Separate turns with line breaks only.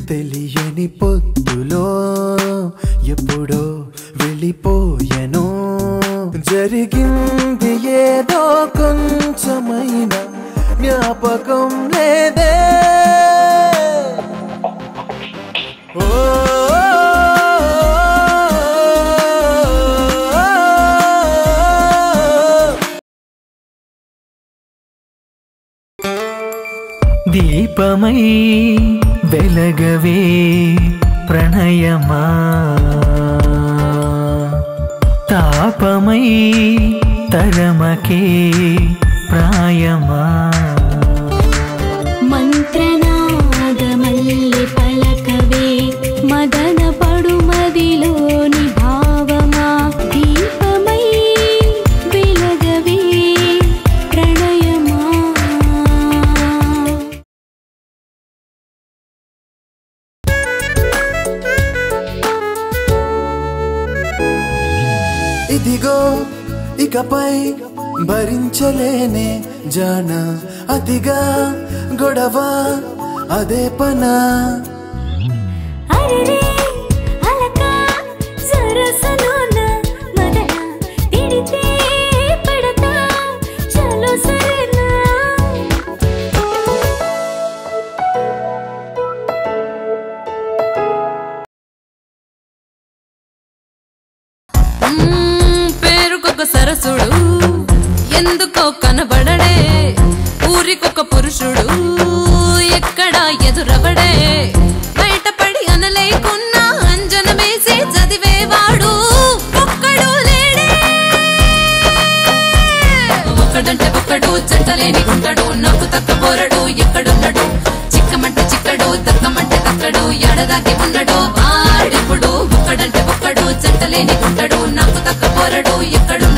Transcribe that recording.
తెలియని పొద్దులో ఎప్పుడో వెళ్ళిపోయెను జరిగింది ఏదో కొంచెమైన జ్ఞాపకం లేదే దీపమై వెలగవే ప్రణయమా తాపమై తరమకే ప్రాయమా
మంత్రనాదమల్లి పలకవే మదన పడుమదిలోని భావమా దీపమై వెలగవే ప్రణయమా
ఇదిగో ఇకపై భరించలేనే జాన అతిగా గొడవ అదే పనా
అరెరే అలక సరసలోన మదన తిడితే పడతా చలో సరేనా
పేరుకొక సరసుడు ఎందుకో కనబడడే ఊరికొక పురుషుడు ఎక్కడా ఎదురబడే బయటపడి అనలేకున్నా అంజనమేసి చదివేవాడు ఒక్కడు లేడే ఒక్కడంటే ఒక్కడు జంటలేని గుంటడు నాకు తక్క పోరడు ఎక్కడున్నాడు చిక్కమంటే చిక్కడు దక్కమంటే దక్కడు ఎడదాకి ఉన్నాడు వాడిప్పుడు ఒక్కడంటే ఒక్కడు జంటలేని గుంటడు నాకు తక్క పోరడు ఎక్కడు